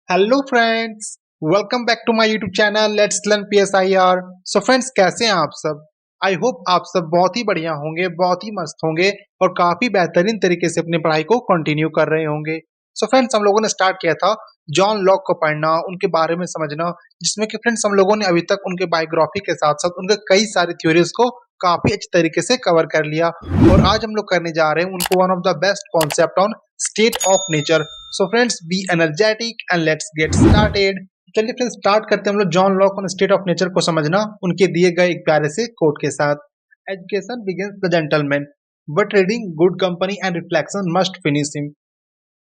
Hello friends, welcome back to my YouTube channel let's learn PSIR. So friends, कैसे हैं आप सब? I hope आप सब बहुत ही बढ़िया होंगे, बहुत ही मस्त होंगे और काफी बेहतरीन तरीके से अपनी पढ़ाई को कंटिन्यू कर रहे होंगे। सो फ्रेंड्स, हम लोगों ने स्टार्ट किया था जॉन लॉक को पढ़ना, उनके बारे में समझना, जिसमें कि फ्रेंड्स हम लोगों ने अभी तक उनके बायोग्राफी के साथ साथ उनके कई सारी थ्योरीज को काफी अच्छे तरीके से कवर कर लिया। और आज हम लोग करने जा रहे हैं उनको one of the best concept on state of nature. So friends, be energetic and let's get started. चलिए फ्रेंड्स, स्टार्ट करते हैं हम लोग John Locke on state of nature को समझना उनके दिए गए एक प्यारे से कोट के साथ। Education begins the gentleman, but reading good company and reflection must finish him.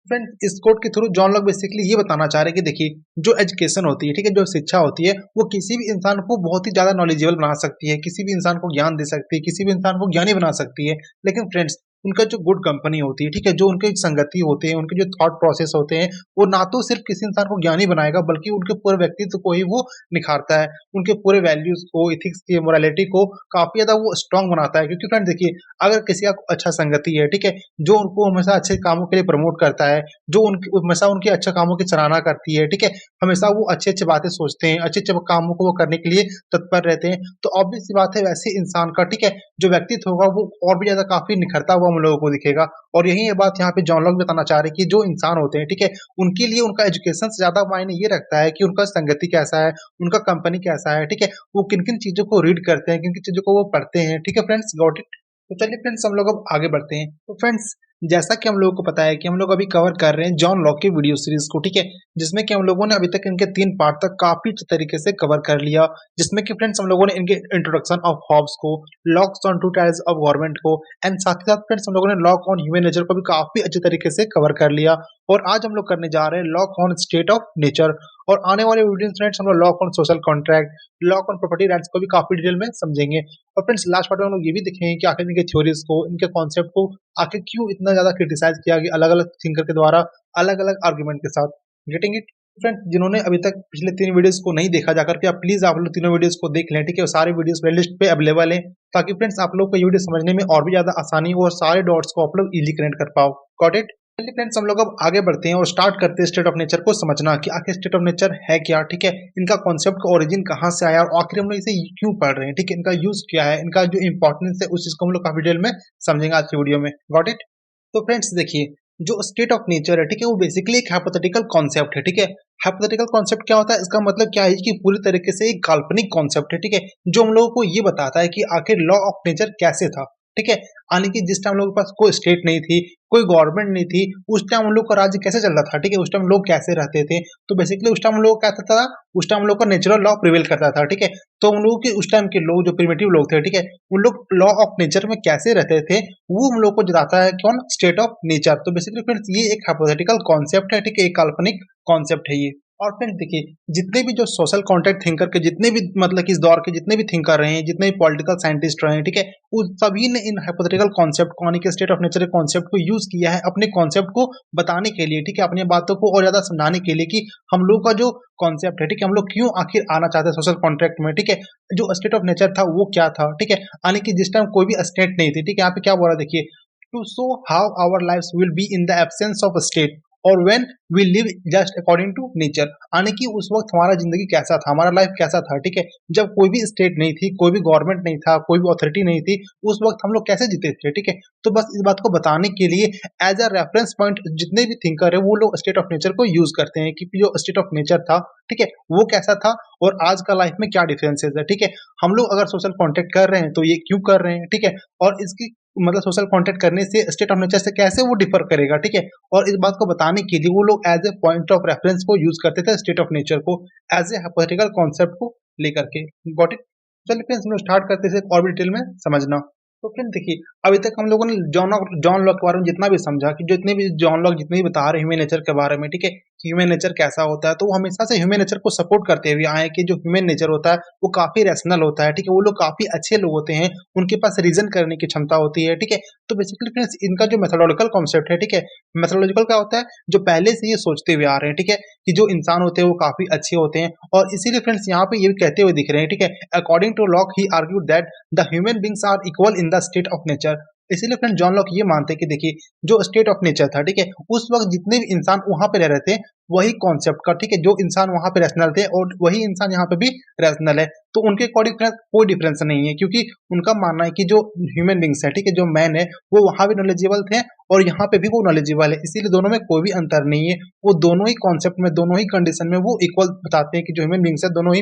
Friends, इस कोट के थ्रू जॉन लॉक बेसिकली ये बताना चाह रहे हैं कि देखिए, जो एजुकेशन होती है, ठीक है, जो शिक्षा होती है, वो किसी भी इंसान को बहुत ही ज्यादा नॉलेजेबल बना सकती है, किसी भी इंसान को ज्ञान दे सकती है, किसी भी इंसान को ज्ञानी बना सकती है। लेकिन फ्रेंड्स, उनका जो गुड कंपनी होती है, ठीक है, जो उनके संगति होते हैं, उनके जो थॉट प्रोसेस होते हैं, वो ना तो सिर्फ किसी इंसान को ज्ञानी बनाएगा, बल्कि उनके पूरे व्यक्तित्व को ही वो निखारता है, उनके पूरे वैल्यूज को, इथिक्स की, मोरालिटी को काफी ज्यादा वो स्ट्रांग बनाता है। क्योंकि फ्रेंड्स देखिए, अगर किसी का अच्छा संगति है, ठीक है, जो उनको हमेशा अच्छे कामों के लिए प्रमोट करता है, जो उनकी हमेशा उनके अच्छे कामों की सराहना करती है, ठीक है, हमेशा वो अच्छी-अच्छी बातें सोचते हैं, अच्छे-अच्छे कामों को वो करने के लिए तत्पर रहते हैं, तो ऑब्वियस सी बात है वैसे इंसान का, ठीक है, जो व्यक्तित्व होगा वो और भी ज़्यादा काफ़ी निखरता हुआ हम लोगों को दिखेगा। और यही ये बात यहाँ पे जॉन लॉक बताना चाह रहे हैं कि जो इंसान होते हैं, ठीक है, उनके लिए उनका एजुकेशन से ज़्यादा मायने ये रखता है कि उनका संगति कैसा है, उनका कंपनी कैसा है, ठीक है, वो किन-किन चीज़ों को रीड करते हैं, किन-किन चीज़ों को वो पढ़ते हैं, ठीक है फ्रेंड्स, गॉट इट? तो चलिए फ्रेंड्स, हम लोग अब आगे बढ़ते हैं। तो फ्रेंड्स, जैसा कि हम लोगों को पता है कि हम लोग अभी कवर कर रहे हैं जॉन लॉक की वीडियो सीरीज को, ठीक है, जिसमें कि हम लोगों ने अभी तक इनके 3 पार्ट तक काफी अच्छे तरीके से कवर कर लिया। जिसमें कि फ्रेंड्स हम लोगों ने इनके इंट्रोडक्शन ऑफ हॉब्स को, locks on two types of government को एंड साथ ही साथ फ्रेंड्स हम लोगों ने लॉक ऑन ह्यूमन नेचर को भी काफी अच्छे तरीके से कवर कर लिया। और आज हम लोग करने जा रहे हैं lock on state of nature. और आने वाले वीडियो फ्रेंड्स हम लोग lock on social contract, lock on property rights को भी काफी डिटेल में समझेंगे। और फ्रेंड्स, लास्ट पार्ट में हम लोग ये भी देखेंगे कि आखिर इनके थ्योरीज को, इनके कॉन्सेप्ट को आखिर क्यों इतना ज्यादा क्रिटिसाइज किया गया अलग अलग थिंकर के द्वारा, अलग अलग आर्ग्यूमेंट के साथ। Getting it? फ्रेंड्स, जिन्होंने अभी तक पिछले 3 वीडियोस को नहीं देखा जाकर के आप प्लीज आप लोग तीनों वीडियोस को देख लें, ठीक है, वो सारे वीडियोस प्लेलिस्ट पे अवेलेबल है, ताकि फ्रेंड्स आप लोग को ये वीडियो समझने में और भी ज्यादा आसानी हो और सारे डॉट्स को आप लोग इजीली कनेक्ट कर पाओ। Got it? चलिए फ्रेंड्स, हम लोग अब आगे बढ़ते हैं और स्टार्ट करते हैं स्टेट ऑफ नेचर को समझना कि आखिर स्टेट ऑफ नेचर है क्या, ठीक है, इनका कॉन्सेप्ट का ओरिजिन कहाँ से आया और आखिर हम लोग इसे क्यों पढ़ रहे हैं, ठीक है, इनका यूज क्या है, इनका जो इंपॉर्टेंस है, उस चीज को हम लोग काफी डिटेल में समझेंगे आज की वीडियो में। Got it? तो फ्रेंड्स देखिए, जो स्टेट ऑफ नेचर है, ठीक है, वो बेसिकली एक हाइपोथेटिकल कॉन्सेप्ट है, ठीक है। हाइपोथेटिकल कॉन्सेप्ट क्या होता है? इसका मतलब क्या है कि पूरी तरीके से एक काल्पनिक कॉन्सेप्ट है, ठीक है, जो हम लोगों को ये बताता है कि आखिर लॉ ऑफ नेचर कैसे था, ठीक है। यानी कि जिस टाइम हम लोगों के पास कोई स्टेट नहीं थी, कोई गवर्नमेंट नहीं थी, उस टाइम हम लोग का राज्य कैसे चल रहा था, ठीक है, उस टाइम लोग कैसे रहते थे, तो बेसिकली उस टाइम हम लोग क्या था, उस टाइम हम लोग का नेचुरल लॉ प्रिवेल करता था, ठीक है। तो हम लोगों के उस टाइम के लोग, जो प्रिमिटिव लोग थे, ठीक है, उन लोग लॉ ऑफ नेचर में कैसे रहते थे, वो हम लोग को बताता है कौन? State of nature. तो बेसिकली फ्रेंड्स, ये एक हाइपोथेटिकल कॉन्सेप्ट है, ठीक है, एक काल्पनिक कॉन्सेप्ट है ये। और फ्रेंड्स देखिए, जितने भी जो सोशल कॉन्ट्रैक्ट थिंकर के जितने भी मतलब कि इस दौर के जितने भी थिंकर रहे हैं, जितने भी पॉलिटिकल साइंटिस्ट रहे हैं, ठीक है, उस सभी ने इन हाइपोथेटिकल कॉन्सेप्ट को, यानी कि स्टेट ऑफ नेचर के कॉन्सेप्ट को यूज किया है अपने कॉन्सेप्ट को बताने के लिए, ठीक है, अपनी बातों को और ज्यादा समझाने के लिए कि हम लोग का जो कॉन्सेप्ट है, ठीक है, हम लोग क्यों आखिर आना चाहते हैं सोशल कॉन्ट्रैक्ट में, ठीक है, जो स्टेट ऑफ नेचर था वो क्या था, ठीक है, यानी कि जिस टाइम कोई भी स्टेट नहीं थी, ठीक है, यहाँ पे क्या बोला देखिए, to show how our life will be in the absence of state और when we live just according to nature, यानी कि उस वक्त हमारा जिंदगी कैसा था, हमारा लाइफ कैसा था, ठीक है, जब कोई भी स्टेट नहीं थी, कोई भी गवर्नमेंट नहीं था, कोई भी अथॉरिटी नहीं थी, उस वक्त हम लोग कैसे जीते थे, ठीक है। तो बस इस बात को बताने के लिए एज अ रेफरेंस पॉइंट जितने भी थिंकर है वो लोग स्टेट ऑफ नेचर को यूज करते हैं कि जो स्टेट ऑफ नेचर था, ठीक है, वो कैसा था और आज का लाइफ में क्या डिफरेंसेस है, ठीक है। हम लोग अगर सोशल कॉन्टेक्ट कर रहे हैं तो ये क्यों कर रहे हैं, ठीक है, और इसकी मतलब सोशल कॉन्टेक्ट करने से स्टेट ऑफ नेचर से कैसे वो डिफर करेगा, ठीक है। और इस बात को बताने के लिए वो लोग as a point of reference को यूज करते थे स्टेट ऑफ नेचर को एज ए हाइपोथेटिकल कॉन्सेप्ट को लेकर के। Got it? चलिए फ्रेंड्स, हम लोग स्टार्ट करते हैं और भी डिटेल में समझना। तो फ्रेंड देखिए, अभी तक हम लोगों ने जॉन लॉक के बारे में जितना भी समझा कि जितने भी जॉन लॉक जितने भी बता रहे ह्यूमन नेचर के बारे में, ठीक है, ह्यूमन नेचर कैसा होता है, तो वो हमेशा से ह्यूमन नेचर को सपोर्ट करते हुए आए कि जो ह्यूमन नेचर होता है वो काफी रैशनल होता है, ठीक है, वो लोग काफी अच्छे लोग होते हैं, उनके पास रीजन करने की क्षमता होती है, ठीक है। तो बेसिकली फ्रेंड्स, इनका जो मेथोडोलॉजिकल कॉन्सेप्ट है, ठीक है, मेथोडोलॉजिकल क्या होता है, जो पहले से ये सोचते हुए आ रहे हैं, ठीक है, कि जो इंसान होते हैं वो काफी अच्छे होते हैं, और इसीलिए फ्रेंड्स यहाँ पे ये भी कहते हुए दिख रहे हैं, ठीक है, अकॉर्डिंग टू लॉक ही argued that the human beings are equal in the state of nature. इसीलिए फ्रेंड जॉन लॉक ये मानते हैं कि देखिए जो स्टेट ऑफ नेचर था, ठीक है, उस वक्त जितने भी इंसान वहां पे रह रहे थे वही कॉन्सेप्ट का, ठीक है, जो इंसान वहां पे रैशनल थे और वही इंसान यहाँ पे भी रैशनल है। तो उनके अकॉर्डिंग कोई डिफरेंस नहीं है, क्योंकि उनका मानना है कि जो ह्यूमन बींग्स है, ठीक है, जो मैन है वो वहां भी नॉलेजेबल थे और यहाँ पे भी वो नॉलेजेबल है, इसीलिए दोनों में कोई भी अंतर नहीं है। वो दोनों ही कॉन्सेप्ट में, दोनों ही कंडीशन में वो इक्वल बताते हैं कि जो ह्यूमन बींग्स है दोनों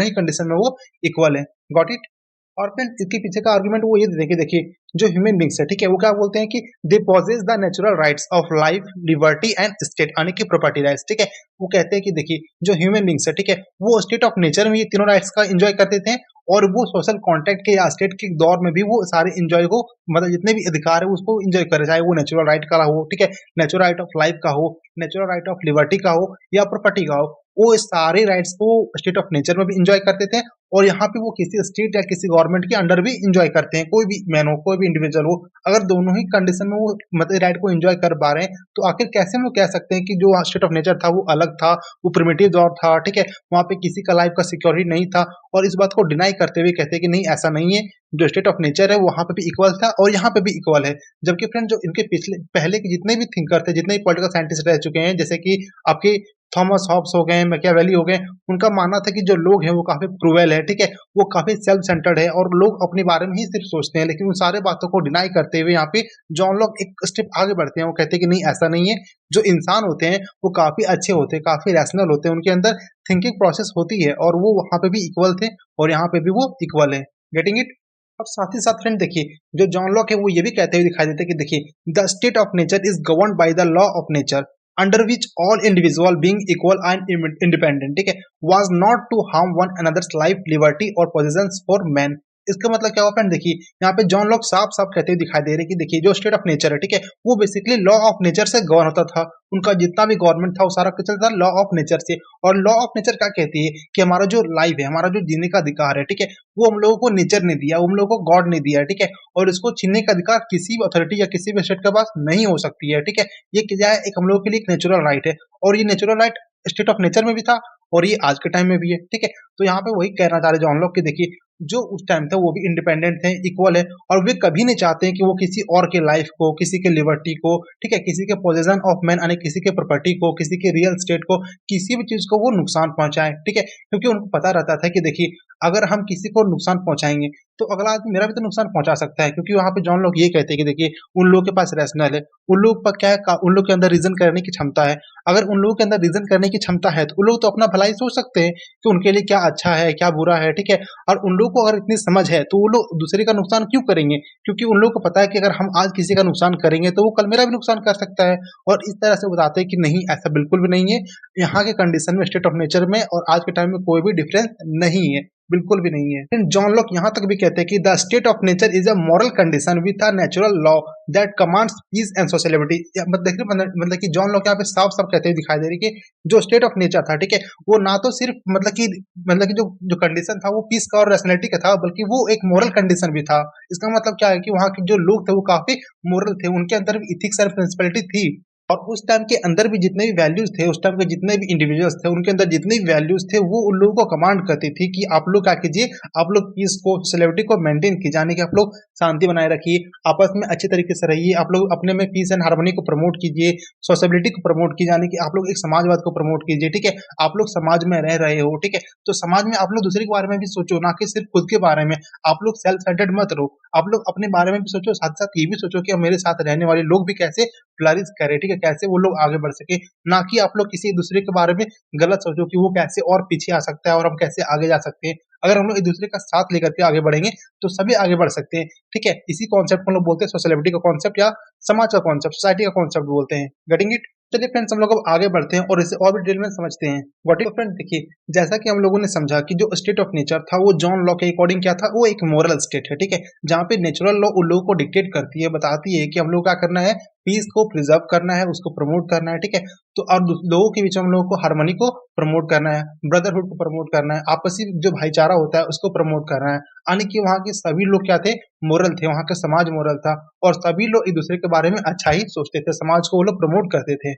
ही कंडीशन में वो इक्वल है। Got it. और फ्रेंड इसके पीछे का आर्गुमेंट वो ये देते हैं कि देखिए जो ह्यूमन बींग्स है, ठीक है, वो क्या बोलते हैं कि they possess the natural rights of life, liberty and state, यानी कि प्रॉपर्टी राइट्स, ठीक है। वो कहते हैं कि देखिए जो ह्यूमन बींग्स है, ठीक है, वो स्टेट ऑफ नेचर में ये तीनों राइट्स का एंजॉय करते थे और वो सोशल कॉन्टैक्ट के या स्टेट के दौर में भी वो सारे एंजॉय को, मतलब जितने भी अधिकार है उसको एंजॉय करे, चाहे वो नेचुरल राइट का हो, ठीक है, नेचुरल राइट ऑफ लाइफ का हो, नेचुरल राइट ऑफ लिबर्टी का हो या प्रॉपर्टी का हो, वो इस सारे राइट्स को स्टेट ऑफ नेचर में भी एंजॉय करते थे और यहाँ पे वो किसी स्टेट या किसी गवर्नमेंट के अंडर भी इंजॉय करते हैं, कोई भी मैन हो, कोई भी इंडिविजुअल हो। अगर दोनों ही कंडीशन में वो मतलब राइट को एंजॉय कर पा रहे हैं तो आखिर कैसे हम लोग कह सकते हैं कि जो स्टेट ऑफ नेचर था वो अलग था, वो प्रिमिटिव दौर था, ठीक है, वहां पे किसी का लाइफ का सिक्योरिटी नहीं था। और इस बात को डिनाई करते हुए कहते हैं कि नहीं ऐसा नहीं है, जो स्टेट ऑफ नेचर है वहां पे भी इक्वल था और यहाँ पे भी इक्वल है। जबकि फ्रेंड जो इनके पिछले पहले के जितने भी थिंकर थे, जितने भी पॉलिटिकल साइंटिस्ट रह चुके हैं, जैसे कि आपके थॉमस हॉब्स हो गए, मैकियावेली हो गए, उनका मानना था कि जो लोग हैं वो काफी क्रूएल है, ठीक है, वो काफी सेल्फ सेंटर्ड है और लोग अपने बारे में ही सिर्फ सोचते हैं। लेकिन उन सारे बातों को डिनाई करते हुए यहाँ पे जॉन लॉक एक स्टेप आगे बढ़ते हैं, वो कहते हैं कि नहीं ऐसा नहीं है, जो इंसान होते हैं वो काफी अच्छे होते हैं, काफी रैशनल होते हैं, उनके अंदर थिंकिंग प्रोसेस होती है और वो वहां पे भी इक्वल थे और यहाँ पे भी वो इक्वल है। Getting it. अब साथ ही साथ फ्रेंड देखिए जो जॉन लॉक है वो ये भी कहते हुए दिखाई देते हैं कि देखिए the state of nature is govern by the law of nature under which all individual being equal and independent, ठीक है, was not to harm one another's life, liberty और पोजीशंस फॉर मैन। इसका मतलब क्या हुआ फ्रेंड, देखिए यहाँ पे जॉन लॉक साफ साफ कहते हुए दिखाई दे रहे हैं कि देखिए जो स्टेट ऑफ नेचर है, ठीक है, वो बेसिकली लॉ ऑफ नेचर से गवर्न होता था। उनका जितना भी गवर्नमेंट था वो सारा कुछ चलता था लॉ ऑफ नेचर से। और लॉ ऑफ नेचर क्या कहती है कि हमारा जो लाइफ है, हमारा जो जीने का अधिकार है, ठीक है, वो हम लोगों को नेचर ने दिया, वो हम लोगों को गॉड ने दिया है, ठीक है, और इसको छीनने का अधिकार किसी भी अथॉरिटी या किसी भी स्टेट के पास नहीं हो सकती है, ठीक है। ये क्या है, एक हम लोगों के लिए एक नेचुरल राइट है और ये natural right state of nature में भी था और ये आज के टाइम में भी है, ठीक है। तो यहाँ पे वही कहना चाह रहे जॉन लॉक कि देखिए जो उस टाइम था वो भी इंडिपेंडेंट थे, इक्वल है और वे कभी नहीं चाहते हैं कि वो किसी और के लाइफ को, किसी के लिबर्टी को, ठीक है, किसी के पोजीशन ऑफ मैन यानी किसी के प्रॉपर्टी को, किसी के रियल स्टेट को, किसी भी चीज को वो नुकसान पहुंचाए, ठीक है, क्योंकि उनको पता रहता था कि देखिए अगर हम किसी को नुकसान पहुंचाएंगे तो अगला आदमी मेरा भी तो नुकसान पहुंचा सकता है। क्योंकि वहां पे जॉन लोग ये कहते हैं कि देखिए उन लोगों के पास रैशनल है, उन लोग पर क्या है, उन लोग के अंदर रीजन करने की क्षमता है। अगर उन लोगों के अंदर रीजन करने की क्षमता है तो उन लोग तो अपना भलाई सोच सकते हैं कि उनके लिए क्या अच्छा है क्या बुरा है, ठीक है। और उन लोगों को अगर इतनी समझ है तो वो लोग दूसरे का नुकसान क्यों करेंगे, क्योंकि उन लोगों को पता है कि अगर हम आज किसी का नुकसान करेंगे तो वो कल मेरा भी नुकसान कर सकता है। और इस तरह से बताते हैं कि नहीं ऐसा बिल्कुल भी नहीं है, यहाँ के कंडीशन में, स्टेट ऑफ नेचर में और आज के टाइम में कोई भी डिफरेंस नहीं है, बिल्कुल भी नहीं है। लेकिन जॉन लॉक यहाँ तक भी कहते हैं कि the state of nature is a moral condition with a natural law that commands peace and sociality. मतलब देखिए मतलब कि जॉन लॉक यहाँ पे साफ साफ कहते हुए दिखाई दे रही है कि जो स्टेट ऑफ नेचर था, ठीक है, वो ना तो सिर्फ मतलब कि जो जो कंडीशन था वो पीस का और रैशनैलिटी का था, बल्कि वो एक मोरल कंडीशन भी था। इसका मतलब क्या है कि वहाँ के जो लोग थे वो काफी मोरल थे, उनके अंदर भी इथिक्स एंड प्रिंसिपलिटी थी। और उस टाइम के अंदर भी जितने भी वैल्यूज थे, उस टाइम के जितने भी इंडिविजुअल्स थे, उनके अंदर जितनी भी वैल्यूज थे वो उन लोगों को कमांड करती थी कि आप लोग क्या कीजिए, आप लोग पीस को, सेलिब्रिटी को मेंटेन कीजिए, यानी कि आप लोग शांति बनाए रखिए, आपस में अच्छे तरीके से रहिए, आप लोग अपने में पीस एंड हार्मनी को प्रमोट कीजिए, सोशलिटी को प्रमोट कीजिए, यानी कि आप लोग एक समाजवाद को प्रमोट कीजिए, ठीक है। आप लोग समाज में रह रहे हो, ठीक है, तो समाज में आप लोग दूसरे के बारे में भी सोचो, ना कि सिर्फ खुद के बारे में। आप लोग सेल्फ सेंटर्ड मत रहो, आप लोग अपने बारे में भी सोचो, साथ साथ ये भी सोचो कि मेरे साथ रहने वाले लोग भी कैसे फ्लरिश करे, ठीक है, कैसे वो लोग आगे बढ़ सके। ना कि आप लोग किसी दूसरे के बारे में गलत सोचो कि वो कैसे और पीछे आ सकता है और हम कैसे आगे जा सकते हैं। अगर हम लोग एक दूसरे का साथ लेकर के आगे बढ़ेंगे तो सभी आगे बढ़ सकते हैं, ठीक है। इसी कॉन्सेप्ट को हम लोग बोलते हैं सोशलिटी का कॉन्सेप्ट या समाज का कॉन्सेप्ट, सोसाइटी का कॉन्सेप्ट बोलते हैं। Getting it. चलिए फ्रेंड्स हम लोग अब आगे बढ़ते हैं और इसे और भी डिटेल में समझते हैं। व्हाट इज फ्रेंड, देखिए जैसा कि हम लोगों ने समझा कि जो स्टेट ऑफ नेचर था वो जॉन लॉक के अकॉर्डिंग क्या था, वो एक मोरल स्टेट है, ठीक है, जहाँ पे नेचुरल लॉ उन लोगों को डिक्टेट करती है, बताती है कि हम लोग क्या करना है, पीस को प्रिजर्व करना है, उसको प्रमोट करना है, ठीक है। तो और लोगों के बीच में हम लोगों को हार्मनी को प्रमोट करना है, ब्रदरहुड को प्रमोट करना है, आपसी जो भाईचारा होता है उसको प्रमोट करना है। यानी कि वहाँ के सभी लोग क्या थे, मोरल थे, वहाँ का समाज मोरल था और सभी लोग एक दूसरे के बारे में अच्छा ही सोचते थे, समाज को वो लोग प्रमोट करते थे।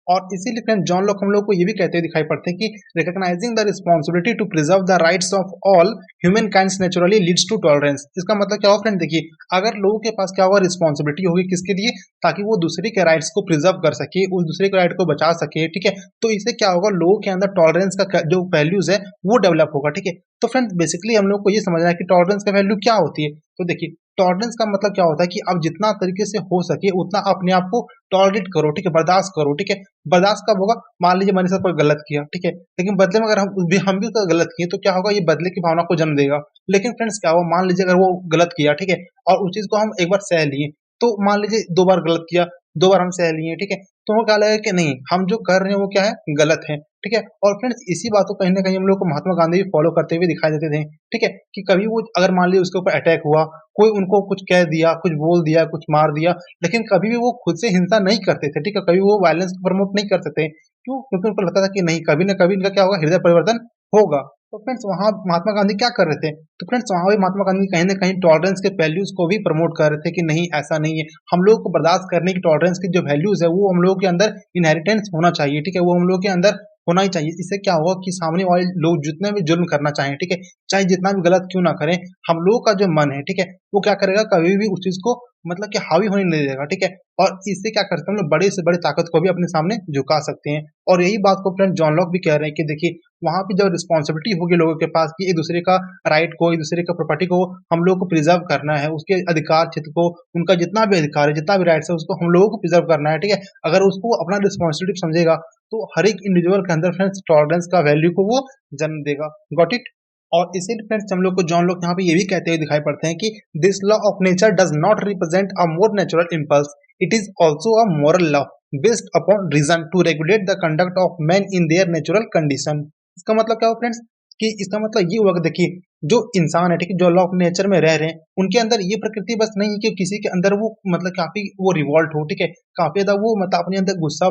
और इसीलिए फ्रेंड जॉन लॉक हम लोग को ये भी कहते हुए दिखाई पड़ते हैं कि recognizing the responsibility to preserve the rights of all human kinds naturally leads to tolerance. इसका मतलब क्या होगा फ्रेंड, देखिए अगर लोगों के पास क्या होगा, रिस्पॉन्सिबिलिटी होगी किसके लिए, ताकि वो दूसरे के राइट्स को प्रिजर्व कर सके, उस दूसरे के राइट को बचा सके, ठीक है। तो इससे क्या होगा, लोगों के अंदर टॉलरेंस का जो वैल्यूज है वो डेवलप होगा, ठीक है। तो फ्रेंड बेसिकली हम लोग को ये समझना है कि टॉलरेंस का वैल्यू क्या होती है। तो देखिए टॉलरेंस का मतलब क्या होता है कि आप जितना तरीके से हो सके उतना अपने आप को टॉलरेट करो, ठीक है, बर्दाश्त करो, ठीक है। बर्दाश्त कब होगा, मान लीजिए मैंने साथ कोई गलत किया, ठीक है, लेकिन बदले में अगर हम भी उसका गलत किए तो क्या होगा, ये बदले की भावना को जन्म देगा। लेकिन फ्रेंड्स क्या होगा, मान लीजिए अगर वो गलत किया, ठीक है, और उस चीज को हम एक बार सह लिए, तो मान लीजिए दो बार गलत किया, दो बार हम सह लिए, ठीक है, तो वो क्या लगेगा कि नहीं हम जो कर रहे हैं वो क्या है, गलत है, ठीक है। और फ्रेंड्स इसी बात को कहीं ना कहीं हम लोग को महात्मा गांधी भी फॉलो करते हुए दिखाई देते थे, ठीक है, कि कभी वो अगर मान लीजिए उसके ऊपर अटैक हुआ, कोई उनको कुछ कह दिया, कुछ बोल दिया, कुछ मार दिया, लेकिन कभी भी वो खुद से हिंसा नहीं करते थे, ठीक है, कभी वो वायलेंस को प्रमोट नहीं करते थे। क्यों? क्योंकि उनको लगता था कि नहीं कभी ना कभी इनका क्या होगा, हृदय परिवर्तन होगा। तो फ्रेंड्स वहां महात्मा गांधी क्या कर रहे थे, तो फ्रेंड्स वहां भी महात्मा गांधी कहीं ना कहीं टॉलरेंस के वैल्यूज को भी प्रमोट कर रहे थे कि नहीं ऐसा नहीं है, हम लोग को बर्दाश्त करने की टॉलरेंस की जो वैल्यूज है वो हम लोगों के अंदर इनहेरिटेंस होना चाहिए, ठीक है, वो हम लोग के अंदर होना ही चाहिए। इससे क्या होगा कि सामने वाले लोग जितने भी जुर्म करना चाहें, ठीक है, चाहे जितना भी गलत क्यों ना करें, हम लोगों का जो मन है, ठीक है, वो क्या करेगा, कभी भी उस चीज को मतलब कि हावी होने नहीं देगा, ठीक है। और इससे क्या करते हैं हम लोग, बड़े से बड़ी ताकत को भी अपने सामने झुका सकते हैं। और यही बात को फ्रेंड जॉन लॉक भी कह रहे हैं कि देखिए वहां पे जब रिस्पॉन्सिबिलिटी होगी लोगों के पास कि एक दूसरे का राइट को, एक दूसरे का प्रॉपर्टी को हम लोग को प्रिजर्व करना है, उसके अधिकार क्षेत्र को, उनका जितना भी अधिकार है, जितना भी राइट्स है, उसको हम लोगों को प्रिजर्व करना है, ठीक है। अगर उसको अपना रिस्पॉन्सिबिलिटी समझेगा तो हर एक इंडिविजुअल के अंदर फ्रेंड्स टॉलरेंस का वैल्यू को वो जन्म देगा। Got it. और इसीलिए फ्रेंड्स हम लोग को जॉन लोग यहाँ पे ये भी कहते हुए दिखाई पड़ते हैं कि this law of nature does not represent a more natural impulse, it is also a moral law based upon reason to regulate the conduct of man in their natural condition. इसका मतलब क्या हो फ्रेंड्स, कि इसका मतलब ये हुआ कि देखिए जो इंसान है, ठीक है, जो लॉ ऑफ नेचर में रह रहे हैं, उनके अंदर ये प्रकृति बस नहीं है कि किसी के अंदर वो मतलब काफी वो रिवॉल्ट हो, ठीक है, काफी ज्यादा वो मतलब अपने अंदर गुस्सा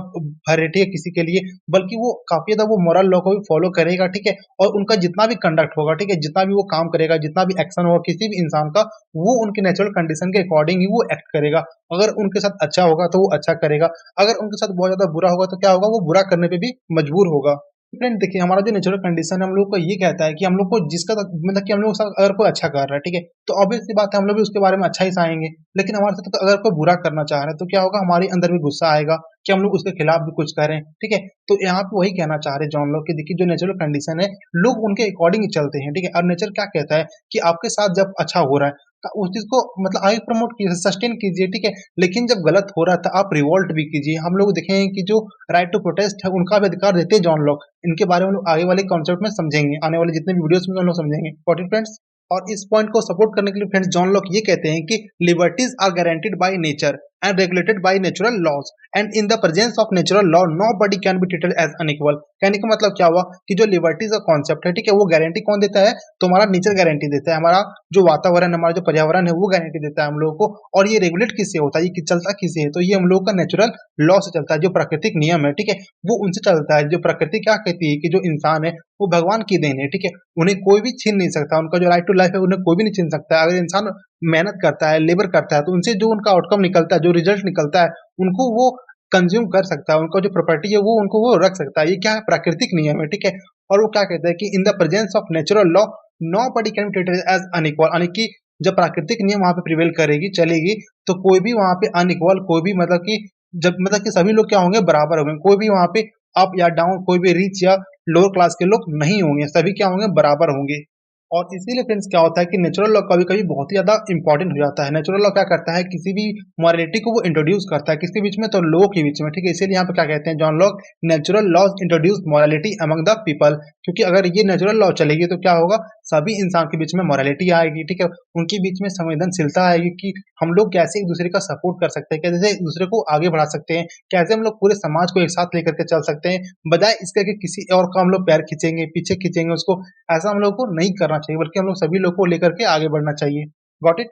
भरे, ठीक है, किसी के लिए, बल्कि वो काफी ज्यादा वो मॉरल लॉ को भी फॉलो करेगा, ठीक है। और उनका जितना भी कंडक्ट होगा, ठीक है, जितना भी वो काम करेगा, जितना भी एक्शन होगा किसी भी इंसान का, वो उनके नेचुरल कंडीशन के अकॉर्डिंग ही वो एक्ट करेगा। अगर उनके साथ अच्छा होगा तो वो अच्छा करेगा, अगर उनके साथ बहुत ज्यादा बुरा होगा तो क्या होगा, वो बुरा करने पे भी मजबूर होगा। फ्रेंड देखिए हमारा जो नेचुरल कंडीशन है हम लोग को ये कहता है कि हम लोग को जिसका मतलब कि हम लोग के साथ अगर कोई अच्छा कर रहा है, ठीक है, तो ऑब्वियस सी बात है हम लोग भी उसके बारे में अच्छा ही चाहेंगे। लेकिन हमारे साथ अगर कोई बुरा करना चाह रहा है तो क्या होगा, हमारे अंदर भी गुस्सा आएगा कि हम लोग उसके खिलाफ भी कुछ करें, ठीक है। तो यहाँ पे वही कहना चाह रहे जॉन लोग कि देखिए जो नेचुरल कंडीशन है लोग उनके अकॉर्डिंग चलते हैं, ठीक है। और नेचर क्या कहता है कि आपके साथ जब अच्छा हो रहा है तो उस चीज को मतलब आगे प्रमोट कीजिए, सस्टेन कीजिए, ठीक है। लेकिन जब गलत हो रहा था आप रिवोल्ट भी कीजिए। हम लोग देखेंगे कि जो राइट टू प्रोटेस्ट है उनका भी अधिकार देते हैं जॉन लॉक। इनके बारे में हम लोग आगे वाले कॉन्सेप्ट में समझेंगे, आने वाले जितने भी वीडियोस में हम लोग समझेंगे। फ्रेंड्स और इस पॉइंट को सपोर्ट करने के लिए फ्रेंड्स जॉन लॉक ये कहते हैं कि liberties are guaranteed by nature and regulated by natural laws and in the presence of natural law nobody can be treated as unequal. कहने का मतलब क्या हुआ कि जो लिबर्टीज का कॉन्सेप्ट है, ठीक है, वो गारंटी कौन देता है, तो हमारा नेचर गारंटी देता है, हमारा जो वातावरण, हमारा जो पर्यावरण है वो गारंटी देता है हम लोगों को। और ये रेगुलेट किससे होता है, ये चलता किससे है, तो ये हम लोगों का नेचुरल लॉ से चलता है, जो प्राकृतिक नियम है, ठीक है, वो उनसे चलता है। जो प्रकृति क्या कहती है कि जो इंसान है वो भगवान की देन है, ठीक है, उन्हें कोई भी छीन नहीं सकता, उनका जो राइट टू लाइफ है उन्हें कोई भी नहीं छीन सकता। अगर इंसान मेहनत करता है, लेबर करता है, तो उनसे जो उनका आउटकम निकलता है, जो रिजल्ट निकलता है, उनको वो कंज्यूम कर सकता है, उनका जो प्रॉपर्टी है वो उनको वो रख सकता है। ये क्या है, प्राकृतिक नियम है, ठीक है। और वो क्या कहता है कि in the presence of natural law nobody can be treated as unequal, यानी कि जब प्राकृतिक नियम वहां पे प्रिवेल करेगी, चलेगी, तो कोई भी वहां पे अनइक्वल, कोई भी मतलब कि जब मतलब कि सभी लोग क्या होंगे, बराबर होंगे, कोई भी वहां पे अप या डाउन, कोई भी रिच या लोअर क्लास के लोग नहीं होंगे, सभी क्या होंगे, बराबर होंगे। और इसीलिए फ्रेंड्स क्या होता है कि नेचुरल लॉ कभी कभी बहुत ही ज्यादा इंपॉर्टेंट हो जाता है। नेचुरल लॉ क्या करता है, किसी भी मॉरलिटी को वो इंट्रोड्यूस करता है, किसके बीच में, तो लोगों के बीच में, ठीक है। इसीलिए यहाँ पे क्या कहते हैं John Locke, natural laws introduce morality among the people, क्योंकि अगर ये नेचुरल लॉ चलेगी तो क्या होगा, सभी इंसान के बीच में मॉरलिटी आएगी, ठीक है, उनके बीच में संवेदनशीलता आएगी कि हम लोग कैसे एक दूसरे का सपोर्ट कर सकते हैं, कैसे एक दूसरे को आगे बढ़ा सकते हैं, कैसे हम लोग पूरे समाज को एक साथ लेकर के चल सकते हैं, बजाय इसके कि किसी और का हम लोग पैर खींचेंगे, पीछे खींचेंगे उसको। ऐसा हम लोग को नहीं करना चाहिए, बल्कि हम लोग सभी लोग को लेकर के आगे बढ़ना चाहिए। Got it.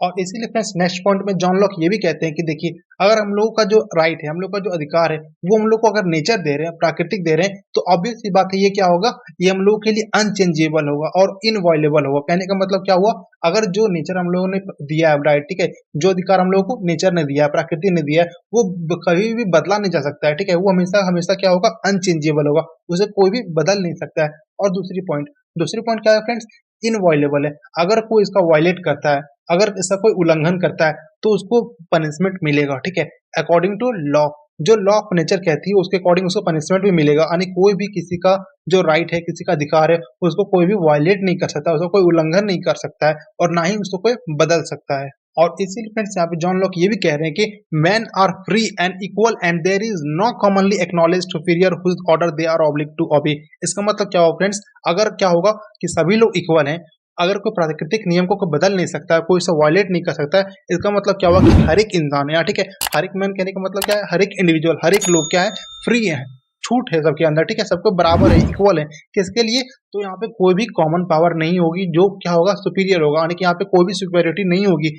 और इसीलिए फ्रेंड्स नेक्स्ट पॉइंट में जॉन लॉक ये भी कहते हैं कि देखिए, अगर हम लोगों का जो राइट है, हम लोग का जो अधिकार है, वो हम लोग को अगर नेचर दे रहे हैं, प्राकृतिक दे रहे हैं, तो ऑब्वियस सी बात है ये क्या होगा, ये हम लोगों के लिए अनचेंजेबल होगा और इनवॉयलेबल होगा। कहने का मतलब क्या हुआ, अगर जो नेचर हम लोगों ने दिया है राइट, ठीक है, जो अधिकार हम लोगों को नेचर ने दिया है, प्रकृति ने दिया है, वो कभी भी बदला नहीं जा सकता है, ठीक है, वो हमेशा हमेशा क्या होगा, अनचेंजेबल होगा, उसे कोई भी बदल नहीं सकता है। और दूसरी पॉइंट क्या है फ्रेंड्स, इनवॉयलेबल है। अगर कोई इसका वायलेट करता है, अगर इसका कोई उल्लंघन करता है, तो उसको पनिशमेंट मिलेगा, ठीक है, अकॉर्डिंग टू लॉ। जो लॉ ऑफ नेचर कहती है उसके अकॉर्डिंग उसको पनिशमेंट भी मिलेगा, यानी कोई भी किसी का जो राइट है, किसी का अधिकार है, उसको कोई भी वायलेट नहीं कर सकता, उसको कोई उल्लंघन नहीं कर सकता है और ना ही उसको कोई बदल सकता है। और इसीलिए फ्रेंड्स यहाँ पे जॉन लॉक ये भी कह रहे हैं कि man are free and equal and there is no commonly acknowledged superior whose order they are oblige to obey. इसका मतलब क्या होगा फ्रेंड्स, अगर क्या होगा कि सभी लोग इक्वल हैं, अगर कोई प्राकृतिक नियम को कोई बदल नहीं सकता है, कोई इसे वायलेट नहीं कर सकता है, इसका मतलब क्या हुआ कि हर एक इंसान है, ठीक है, हर एक मैन कहने का मतलब क्या है, हर एक इंडिविजुअल, हर एक लोग क्या है, फ्री है, छूट है सबके अंदर, ठीक है, सबको बराबर है, इक्वल है। किसके लिए, तो यहाँ पे कोई भी कॉमन पावर नहीं होगी जो क्या होगा, सुपीरियर होगा, यानी कि यहाँ पे कोई भी सुपीरियरिटी नहीं होगी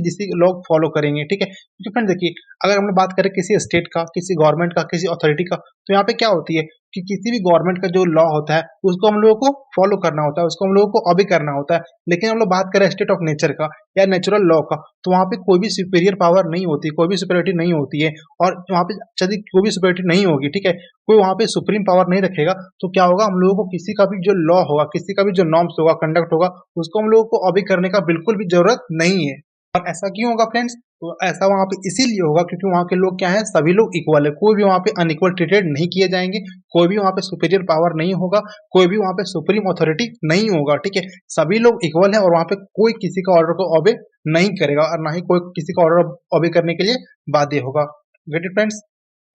जिसे लोग फॉलो करेंगे, ठीक है। क्योंकि फ्रेंड देखिए, अगर हम लोग बात करें किसी स्टेट का, किसी गवर्नमेंट का, किसी अथॉरिटी का, तो यहाँ पे क्या होती है कि किसी भी गवर्नमेंट का जो लॉ होता है उसको हम लोगों को फॉलो करना होता है, उसको हम लोगों को ऑबे करना होता है। लेकिन हम लोग बात करें स्टेट ऑफ नेचर का या नेचुरल लॉ का, तो वहाँ पे कोई भी सुपीरियर पावर नहीं होती, कोई भी सुपीरियरिटी नहीं होती है। और वहाँ पे यदि कोई भी सुपीरियरिटी नहीं होगी, ठीक है, कोई वहाँ पे सुप्रीम पावर नहीं रखेगा, तो क्या होगा, हम लोगों को किसी का भी जो लॉ होगा, किसी का भी जो नॉर्म्स होगा, कंडक्ट होगा, उसको हम लोगों को ऑबे करने का बिल्कुल भी जरूरत नहीं है। और ऐसा क्यों होगा फ्रेंड्स, तो ऐसा वहाँ पे इसीलिए होगा क्योंकि वहाँ के लोग क्या है, सभी लोग इक्वल है, कोई भी वहाँ पे अनइक्वल ट्रीटेड नहीं किए जाएंगे, कोई भी वहाँ पे सुपीरियर पावर नहीं होगा, कोई भी वहाँ पे सुप्रीम अथॉरिटी नहीं होगा, ठीक है, सभी लोग इक्वल है और वहाँ पे कोई किसी का ऑर्डर को ऑबे नहीं करेगा और ना ही कोई किसी का ऑर्डर ऑबे करने के लिए बाध्य होगा। Get it friends.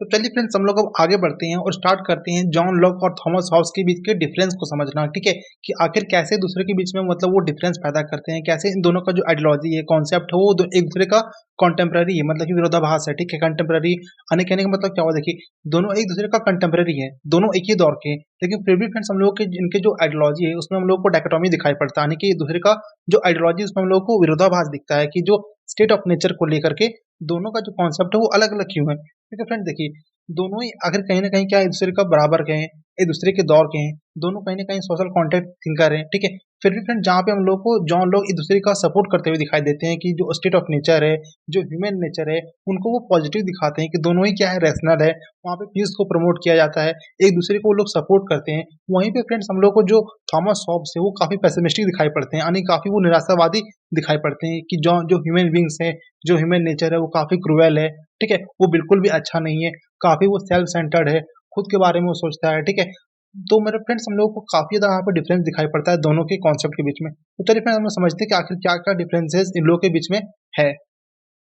तो चलिए फ्रेंड्स, हम लोग अब आगे बढ़ते हैं और स्टार्ट करते हैं जॉन लॉक और थॉमस हॉब्स के बीच के डिफरेंस को समझना, ठीक है, कि आखिर कैसे दूसरे के बीच में मतलब वो डिफरेंस पैदा करते हैं, कैसे इन दोनों का जो आइडियोलॉजी है, कॉन्सेप्ट है, वो एक दूसरे का कॉन्टेम्प्ररी है, मतलब कि विरोधाभास है, ठीक है, कंटेम्प्ररी आने कहने का मतलब क्या हुआ, देखिए, दोनों एक दूसरे का कंटेम्प्ररी है, दोनों एक ही दौर के हैं, लेकिन फिर भी फ्रेंड्स हम लोग के इनके जो आइडियोलॉजी है उसमें हम लोग को डायकोटोमी दिखाई पड़ता है, यानी कि एक दूसरे का जो आइडियोलॉजी उसमें हम लोग को विरोधाभास दिखता है कि जो स्टेट ऑफ नेचर को लेकर के दोनों का जो कॉन्सेप्ट है वो अलग अलग क्यों है। ठीक है फ्रेंड, देखिए, दोनों ही आखिर कहीं ना कहीं क्या एक दूसरे का बराबर के हैं, एक दूसरे के दौर के हैं, दोनों कहीं ना कहीं सोशल कॉन्टेक्ट थिंकर हैं, ठीक है। फिर भी फ्रेंड जहाँ पे हम लोग को जॉन लोग एक दूसरे का सपोर्ट करते हुए दिखाई देते हैं कि जो स्टेट ऑफ नेचर है, जो ह्यूमन नेचर है, उनको वो पॉजिटिव दिखाते हैं कि दोनों ही क्या है, रैशनल है, वहाँ पे पीस को प्रमोट किया जाता है, एक दूसरे को वो लोग सपोर्ट करते हैं। वहीं पे फ्रेंड्स हम लोग को जो थॉमस हॉब्स है वो काफी पेसिमिस्टिक दिखाई पड़ते हैं, यानी काफी वो निराशावादी दिखाई पड़ते हैं कि जो जो ह्यूमन बींग्स है, जो ह्यूमन नेचर है वो काफी क्रूएल है, ठीक है, वो बिल्कुल भी अच्छा नहीं है, काफी वो सेल्फ सेंटर्ड है, खुद के बारे में वो सोचता है, ठीक है। तो मेरे फ्रेंड्स हम लोगों को काफी ज्यादा यहाँ पे डिफरेंस दिखाई पड़ता है दोनों के कॉन्सेप्ट के बीच में। तो चलिए फ्रेंड्स हम लोग समझते हैं कि आखिर क्या क्या डिफरेंसेस इन लोगों के बीच में है।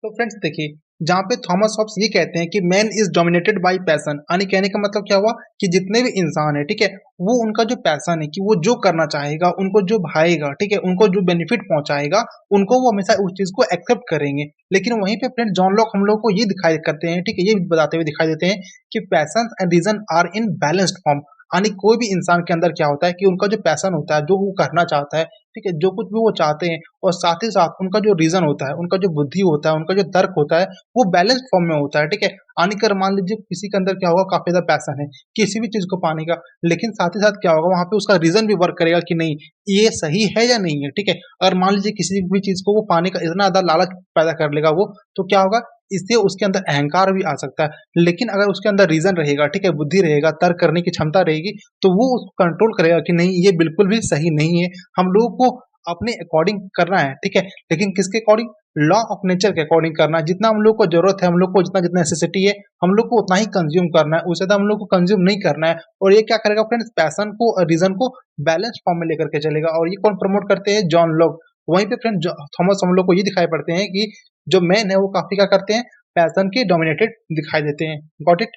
तो फ्रेंड्स देखिए, जहाँ पे थॉमस हॉब्स ये कहते हैं कि man is dominated by passion, यानी कहने का मतलब क्या हुआ कि जितने भी इंसान है, ठीक है, वो उनका जो पैशन है कि वो जो करना चाहेगा, उनको जो भाएगा, ठीक है, उनको जो बेनिफिट पहुंचाएगा, उनको वो हमेशा उस चीज को एक्सेप्ट करेंगे। लेकिन वहीं पे फ्रेंड जॉन लॉक हम लोग को ये दिखाई करते हैं, ठीक है, ये बताते हुए दिखाई देते हैं कि passion and reason are in balanced form, यानी कोई भी इंसान के अंदर क्या होता है कि उनका जो पैशन होता है, जो वो करना चाहता है, ठीक है, जो कुछ भी वो चाहते हैं, और साथ ही साथ उनका जो रीजन होता है, उनका जो बुद्धि होता है, उनका जो तर्क होता है, वो बैलेंस्ड फॉर्म में होता है, ठीक है। आनिकर मान लीजिए किसी के अंदर क्या होगा, काफी ज्यादा पैशन है किसी भी चीज को पाने का, लेकिन साथ ही साथ क्या होगा, वहां पे उसका रीजन भी वर्क करेगा कि नहीं ये सही है या नहीं है, ठीक है। अगर मान लीजिए किसी भी चीज को वो पाने का इतना ज्यादा लालच पैदा कर लेगा वो, तो क्या होगा, इससे उसके अंदर अहंकार भी आ सकता है। लेकिन अगर उसके अंदर रीजन रहेगा, ठीक है, बुद्धि रहेगा, तर्क करने की क्षमता रहेगी, तो वो उसको कंट्रोल करेगा कि नहीं ये बिल्कुल भी सही नहीं है, हम लोगों को अपने अकॉर्डिंग करना है, ठीक है। लेकिन किसके अकॉर्डिंग, लॉ ऑफ नेचर के अकॉर्डिंग करना है, जितना हम लोग को जरूरत है, हम लोग को जितना जितना नेसेसिटी है, हम लोग को उतना ही कंज्यूम करना है, उससे ज्यादा हम लोग को कंज्यूम नहीं करना है। और ये क्या करेगा फ्रेंड्स, पैशन को और रीजन को बैलेंस फॉर्म में लेकर के चलेगा। और ये कौन प्रमोट करते हैं, जॉन लॉक। वहीं पे फ्रेंड थॉमस हम लोग को ये दिखाई पड़ते हैं कि जो मैन है वो काफी क्या करते हैं, पैशन के डोमिनेटेड दिखाई देते हैं। Got it.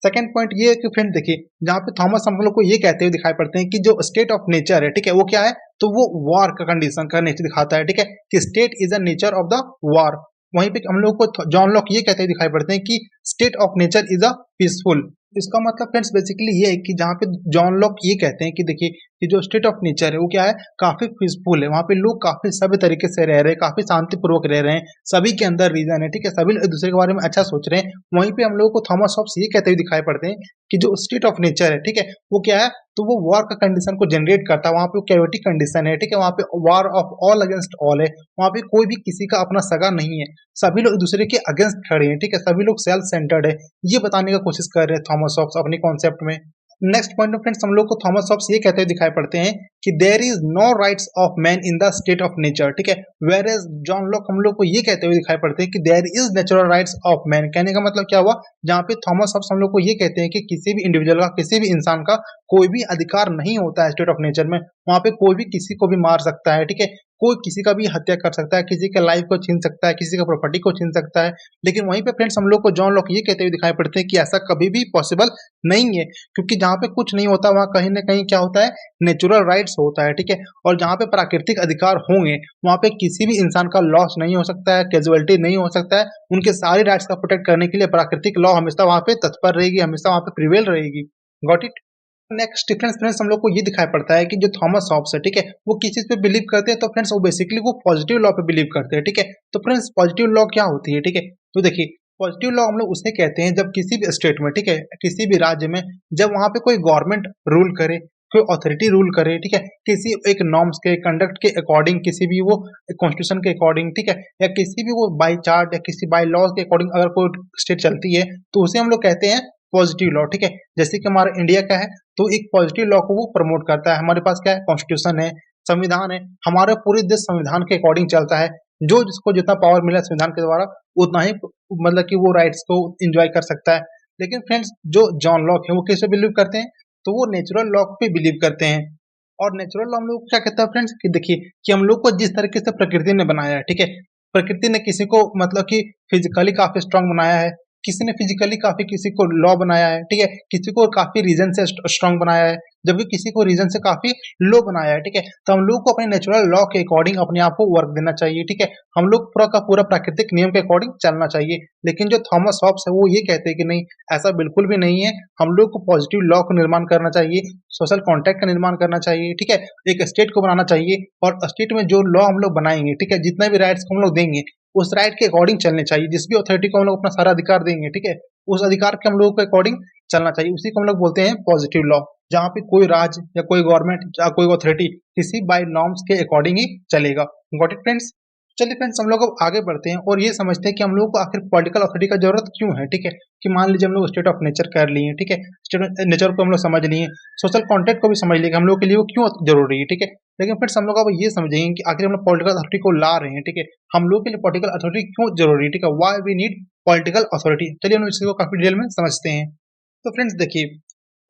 सेकंड पॉइंट ये है कि फ्रेंड देखिए, जहाँ पे थॉमस हम लोग को ये कहते हुए दिखाई पड़ते हैं कि जो स्टेट ऑफ नेचर है, ठीक है, वो क्या है, तो वो वॉर का कंडीशन का नेचर दिखाता है, ठीक है, कि state is a nature of the war. वहीं पे हम लोग को जॉन लॉक ये कहते हुए दिखाई पड़ते हैं कि state of nature is a peaceful. इसका मतलब फ्रेंड्स बेसिकली ये है कि जहाँ पे जॉन लॉक ये कहते हैं कि देखिए कि जो स्टेट ऑफ नेचर है वो क्या है, काफी पीसफुल है। वहाँ पे लोग काफी सभ्य तरीके से रह रहे हैं, काफी शांतिपूर्वक रह रहे हैं, सभी के अंदर रीजन है, ठीक है, सभी एक दूसरे के बारे में अच्छा सोच रहे हैं। वहीं पे हम लोगों को थॉमस हॉब्स ये कहते हुए दिखाई पड़ते हैं कि जो स्टेट ऑफ नेचर है, ठीक है, वो क्या है, तो वो वॉर का कंडीशन को जनरेट करता है। वहाँ पे कैओटिक कंडीशन है, ठीक है, वहाँ पे war of all against all है। वहाँ पे कोई भी किसी का अपना सगा नहीं है, सभी लोग एक दूसरे के अगेंस्ट खड़े हैं, ठीक है, सभी लोग सेल्फ सेंटर्ड है। ये बताने का कोशिश कर रहे हैं थॉमस हॉब्स अपने कॉन्सेप्ट में। नेक्स्ट पॉइंट ऑफ फ्रेंड्स हम लोग को थॉमस हॉब्स ये कहते हुए दिखाई पड़ते हैं कि there is no rights of man in the state of nature, ठीक है, वेयर एज जॉन लॉक हम लोग को ये कहते हुए दिखाई पड़ते हैं कि there is natural rights of man. कहने का मतलब क्या हुआ, जहाँ पे थॉमस हॉब्स हम लोग को ये कहते हैं कि किसी भी इंडिविजुअल का, किसी भी इंसान का कोई भी अधिकार नहीं होता है स्टेट ऑफ नेचर में। वहाँ पे कोई भी किसी को भी मार सकता है, ठीक है, कोई किसी का भी हत्या कर सकता है, किसी के लाइफ को छीन सकता है, किसी का प्रॉपर्टी को छीन सकता है। लेकिन वहीं पे फ्रेंड्स हम लोग को जॉन लॉक ये कहते हुए दिखाई पड़ते हैं कि ऐसा कभी भी पॉसिबल नहीं है, क्योंकि जहाँ पे कुछ नहीं होता वहाँ कहीं ना कहीं क्या होता है, नेचुरल राइट्स होता है, ठीक है। और जहाँ पे प्राकृतिक अधिकार होंगे वहाँ पे किसी भी इंसान का लॉस नहीं हो सकता है, कैजुअलिटी नहीं हो सकता है। उनके सारे राइट्स का प्रोटेक्ट करने के लिए प्राकृतिक लॉ हमेशा वहाँ पे तत्पर रहेगी, हमेशा वहाँ पे प्रिवेल रहेगी। Got it. Next difference friends हम लोग को ये दिखाई पड़ता है कि जो थॉमस हॉब्स है, ठीक है, वो किस चीज पे बिलीव करते हैं, तो फ्रेंड्स वो बेसिकली वो पॉजिटिव लॉ पे बिलीव करते हैं, ठीक है। तो फ्रेंड्स पॉजिटिव लॉ क्या होती है, ठीक है, तो देखिए पॉजिटिव लॉ हम लोग उसे कहते हैं जब किसी भी स्टेट में, ठीक है, किसी भी राज्य में जब वहाँ पे कोई गवर्नमेंट रूल करे, कोई अथॉरिटी रूल करे, ठीक है, किसी एक नॉर्म्स के कंडक्ट के अकॉर्डिंग, किसी भी वो कॉन्स्टिट्यूशन के अकॉर्डिंग, ठीक है, या किसी भी वो बाई चार्ट या किसी बाई लॉ के अकॉर्डिंग अगर कोई स्टेट चलती है तो उसे हम लोग कहते हैं पॉजिटिव लॉ, ठीक है। जैसे कि हमारा इंडिया का है तो एक पॉजिटिव लॉ को वो प्रमोट करता है। हमारे पास क्या है, कॉन्स्टिट्यूशन है, संविधान है, हमारा पूरे देश संविधान के अकॉर्डिंग चलता है। जो जिसको जितना पावर मिला संविधान के द्वारा उतना ही मतलब कि वो राइट्स को एंजॉय कर सकता है। लेकिन फ्रेंड्स जो जॉन लॉक है वो किसे बिलीव करते हैं, तो वो नेचुरल लॉ पे बिलीव करते हैं। और नेचुरल लॉ हम लोग क्या कहता है फ्रेंड्स कि देखिए कि हम लोग को जिस तरीके से प्रकृति ने बनाया है, ठीक है, प्रकृति ने किसी को मतलब कि फिजिकली काफी स्ट्रांग बनाया है, किसी ने फिजिकली काफी किसी को लॉ बनाया है, ठीक है, किसी को काफी रीजन से स्ट्रांग बनाया है, जबकि किसी को रीजन से काफी लो बनाया है, ठीक है। तो हम लोग को अपने नेचुरल लॉ के अकॉर्डिंग अपने आप को वर्क देना चाहिए, ठीक है, हम लोग पूरा का पूरा प्राकृतिक नियम के अकॉर्डिंग चलना चाहिए। लेकिन जो थॉमस हॉब्स है वो ये कहते हैं कि नहीं, ऐसा बिल्कुल भी नहीं है, हम लोग को पॉजिटिव लॉ का निर्माण करना चाहिए, सोशल कॉन्ट्रैक्ट का निर्माण करना चाहिए, ठीक है, एक स्टेट को बनाना चाहिए और स्टेट में जो लॉ हम लोग बनाएंगे, ठीक है, जितने भी राइट्स को हम लोग देंगे उस राइट के अकॉर्डिंग चलने चाहिए। जिस भी अथॉरिटी को हम लोग अपना सारा अधिकार देंगे, ठीक है, उस अधिकार के हम लोगों के अकॉर्डिंग चलना चाहिए, उसी को हम लोग बोलते हैं पॉजिटिव लॉ, जहाँ पे कोई राज्य या कोई गवर्नमेंट या कोई अथॉरिटी किसी बाय नॉर्म्स के अकॉर्डिंग ही चलेगा। Got it friends. चलिए फ्रेंड्स हम लोग अब आगे बढ़ते हैं और ये समझते हैं कि हम लोगों को आखिर पॉलिटिकल अथॉरिटी का जरूरत क्यों है, ठीक है, कि मान लीजिए हम लोग स्टेट ऑफ नेचर कर लिए, ठीक है, स्टेट नेचर को हम लोग समझ लिए, सोशल कॉन्ट्रैक्ट को भी समझ लिए कि हम लोग के लिए वो क्यों जरूरी है, ठीक है। लेकिन फिर हम लोग अब ये समझेंगे कि आखिर हम लोग पॉलिटिकल अथॉरिटी को ला रहे हैं, ठीक है, हम लोग के लिए पॉलिटिकल अथॉरिटी क्यों जरूरी है, ठीक है, why we need political authority. चलिए हम इसको काफी डिटेल में समझते हैं। तो फ्रेंड्स देखिए